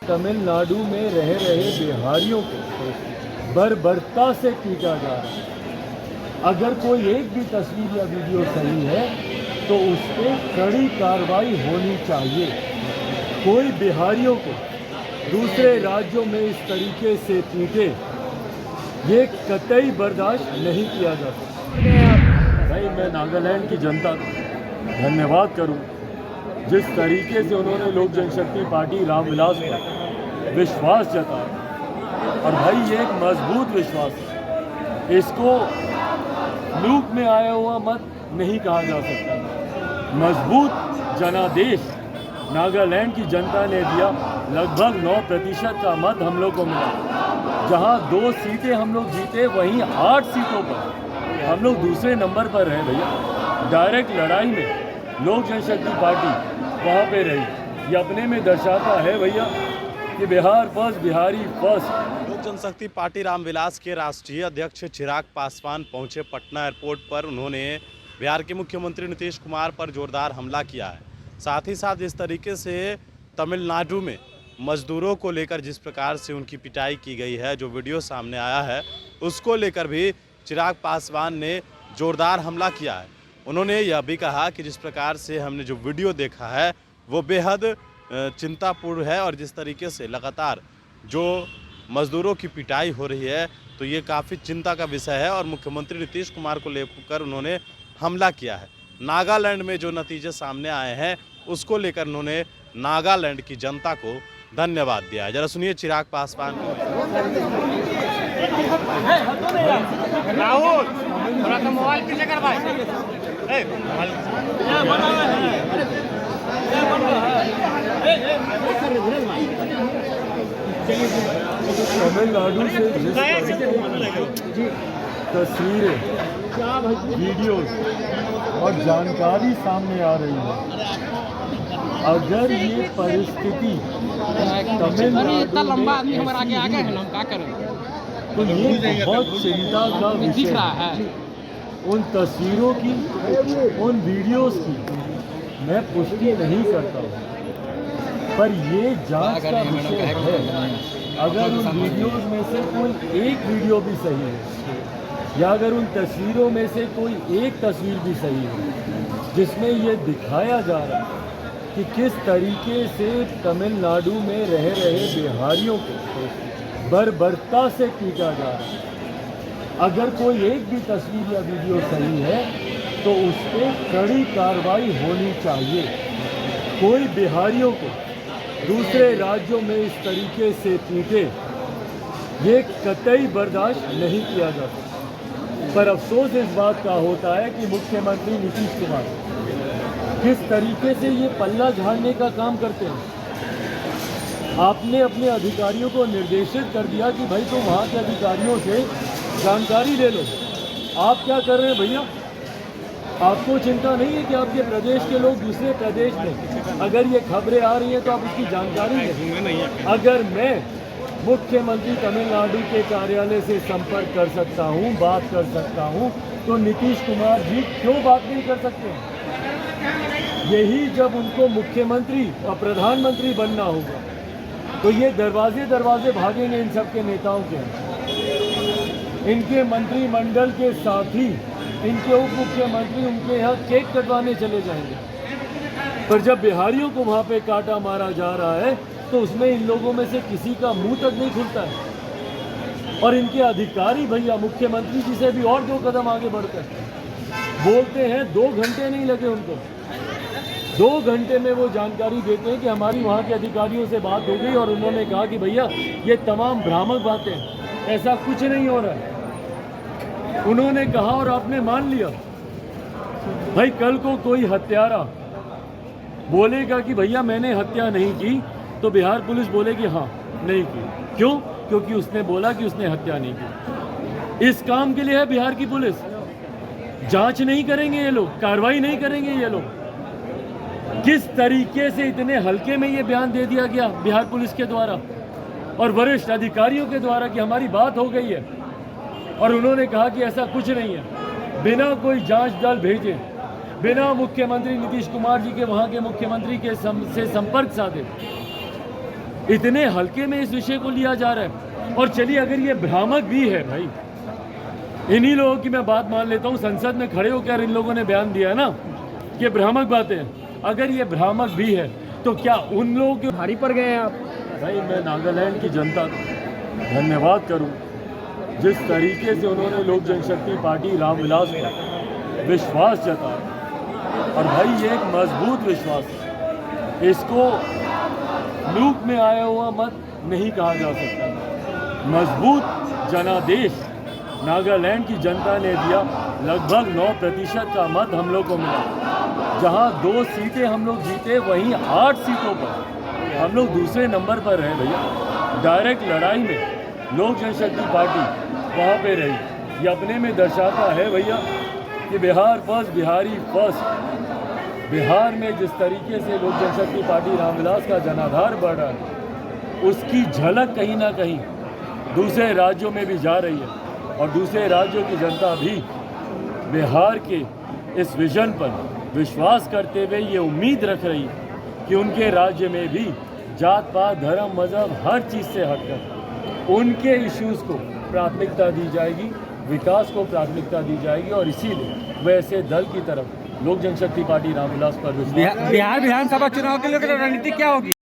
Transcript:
तमिलनाडु में रह रहे बिहारियों को बर्बरता से पीटा जा रहा है। अगर कोई एक भी तस्वीर या वीडियो सही है तो उस पर कड़ी कार्रवाई होनी चाहिए। कोई बिहारियों को दूसरे राज्यों में इस तरीके से पीटे, ये कतई बर्दाश्त नहीं किया जा सकता। भाई मैं नागालैंड की जनता को धन्यवाद करूं, जिस तरीके से उन्होंने लोक जनशक्ति पार्टी रामविलास पर विश्वास जताया, और भाई ये एक मजबूत विश्वास है, इसको फ्लूक में आया हुआ मत नहीं कहा जा सकता। मजबूत जनादेश नागालैंड की जनता ने दिया। लगभग 9% का मत हम लोग को मिला। जहां 2 सीटें हम लोग जीते, वहीं 8 सीटों पर हम लोग दूसरे नंबर पर रहे। भैया डायरेक्ट लड़ाई में लोक जनशक्ति पार्टी वहां पे रही। ये अपने में दर्शाता है भैया कि बिहार फर्स्ट, बिहारी फर्स्ट। लोक जनशक्ति पार्टी रामविलास के राष्ट्रीय अध्यक्ष चिराग पासवान पहुंचे पटना एयरपोर्ट पर। उन्होंने बिहार के मुख्यमंत्री नीतीश कुमार पर जोरदार हमला किया है। साथ ही साथ इस तरीके से तमिलनाडु में मजदूरों को लेकर जिस प्रकार से उनकी पिटाई की गई है, जो वीडियो सामने आया है, उसको लेकर भी चिराग पासवान ने जोरदार हमला किया है। उन्होंने यह भी कहा कि जिस प्रकार से हमने जो वीडियो देखा है वो बेहद चिंतापूर्ण है, और जिस तरीके से लगातार जो मजदूरों की पिटाई हो रही है तो ये काफ़ी चिंता का विषय है, और मुख्यमंत्री नीतीश कुमार को लेकर उन्होंने हमला किया है। नागालैंड में जो नतीजे सामने आए हैं उसको लेकर उन्होंने नागालैंड की जनता को धन्यवाद दिया है। जरा सुनिए चिराग पासवान को। राहुल थोड़ा सा मोबाइल पीछे कर भाई। तमिलनाडु से जिस तस्वीरें, वीडियोस और जानकारी सामने आ रही है, अगर ये परिस्थिति तमिलनाडु तो ये बहुत चिंता का विषय है। उन तस्वीरों की, उन वीडियोस की मैं पुष्टि नहीं करता हूँ, पर ये जांच का विषय है। अगर उन वीडियोस में से कोई एक वीडियो भी सही है, या अगर उन तस्वीरों में से कोई एक तस्वीर भी सही है जिसमें ये दिखाया जा रहा है कि किस तरीके से तमिलनाडु में रह रहे बिहारियों को बर्बरता से पीटा जा रहा है, अगर कोई एक भी तस्वीर या वीडियो सही है तो उस पर कड़ी कार्रवाई होनी चाहिए। कोई बिहारियों को दूसरे राज्यों में इस तरीके से पीटे, ये कतई बर्दाश्त नहीं किया जा सकता। पर अफसोस इस बात का होता है कि मुख्यमंत्री नीतीश कुमार किस तरीके से ये पल्ला झाड़ने का काम करते हैं। आपने अपने अधिकारियों को निर्देशित कर दिया कि भाई तुम वहाँ के अधिकारियों से जानकारी ले लो। आप क्या कर रहे हैं भैया? आपको चिंता नहीं है कि आपके प्रदेश के लोग दूसरे प्रदेश में अगर ये खबरें आ रही हैं तो आप उसकी जानकारी लें। अगर मैं मुख्यमंत्री तमिलनाडु के कार्यालय से संपर्क कर सकता हूं, बात कर सकता हूं, तो नीतीश कुमार जी क्यों बात नहीं कर सकते हैं? यही जब उनको मुख्यमंत्री और प्रधानमंत्री बनना होगा तो ये दरवाजे दरवाजे भागेंगे इन सब के नेताओं के, इनके मंत्रिमंडल के साथ ही इनके उप मुख्यमंत्री उनके यहाँ केक कटवाने चले जाएंगे। पर जब बिहारियों को वहाँ पे काटा मारा जा रहा है तो उसमें इन लोगों में से किसी का मुंह तक नहीं खुलता है। और इनके अधिकारी भैया मुख्यमंत्री जी से भी और 2 कदम आगे बढ़कर बोलते हैं। 2 घंटे नहीं लगे उनको, 2 घंटे में वो जानकारी देते हैं कि हमारी वहाँ के अधिकारियों से बात हो गई और उन्होंने कहा कि भैया ये तमाम भ्रामक बातें, ऐसा कुछ नहीं हो रहा है। उन्होंने कहा और आपने मान लिया। भाई कल को कोई हत्यारा बोलेगा कि भैया मैंने हत्या नहीं की, तो बिहार पुलिस बोलेगी हाँ नहीं की। क्यों? क्योंकि उसने बोला कि उसने हत्या नहीं की। इस काम के लिए है बिहार की पुलिस। जांच नहीं करेंगे ये लोग, कार्रवाई नहीं करेंगे ये लोग। किस तरीके से इतने हल्के में ये बयान दे दिया गया बिहार पुलिस के द्वारा और वरिष्ठ अधिकारियों के द्वारा कि हमारी बात हो गई है, और उन्होंने कहा कि ऐसा कुछ नहीं है। बिना कोई जांच दल भेजे, बिना मुख्यमंत्री नीतीश कुमार जी के वहाँ के मुख्यमंत्री के से संपर्क साधे इतने हल्के में इस विषय को लिया जा रहा है। और चलिए अगर ये भ्रामक भी है भाई, इन्हीं लोगों की मैं बात मान लेता हूँ, संसद में खड़े होकर इन लोगों ने बयान दिया है ना कि भ्रामक बातें हैं। अगर ये भ्रामक भी है तो क्या उन लोगों के भारी पड़ गए हैं आप? भाई मैं नागालैंड की जनता का धन्यवाद करूं, जिस तरीके से उन्होंने लोक जनशक्ति पार्टी रामविलास पर विश्वास जताया। और भाई ये एक मजबूत विश्वास है, इसको लूक में आया हुआ मत नहीं कहा जा सकता। मजबूत जनादेश नागालैंड की जनता ने दिया। लगभग 9% का मत हम लोग को मिला। जहां 2 सीटें हम लोग जीते, वहीं 8 सीटों पर हम लोग दूसरे नंबर पर रहे भैया। डायरेक्ट लड़ाई में लोक जनशक्ति पार्टी वहाँ पे रही। ये अपने में दर्शाता है भैया कि बिहार फर्स्ट, बिहारी फर्स्ट। बिहार में जिस तरीके से लोक जनशक्ति पार्टी रामविलास का जनाधार बढ़ रहा है, उसकी झलक कहीं ना कहीं दूसरे राज्यों में भी जा रही है। और दूसरे राज्यों की जनता भी बिहार के इस विजन पर विश्वास करते हुए ये उम्मीद रख रही कि उनके राज्य में भी जात पात, धर्म, मज़हब हर चीज़ से हटकर उनके इश्यूज़ को प्राथमिकता दी जाएगी, विकास को प्राथमिकता दी जाएगी। और इसीलिए वैसे दल की तरफ लोक जनशक्ति पार्टी रामविलास पर विश्वास। बिहार विधानसभा चुनाव के लिए रणनीति क्या होगी?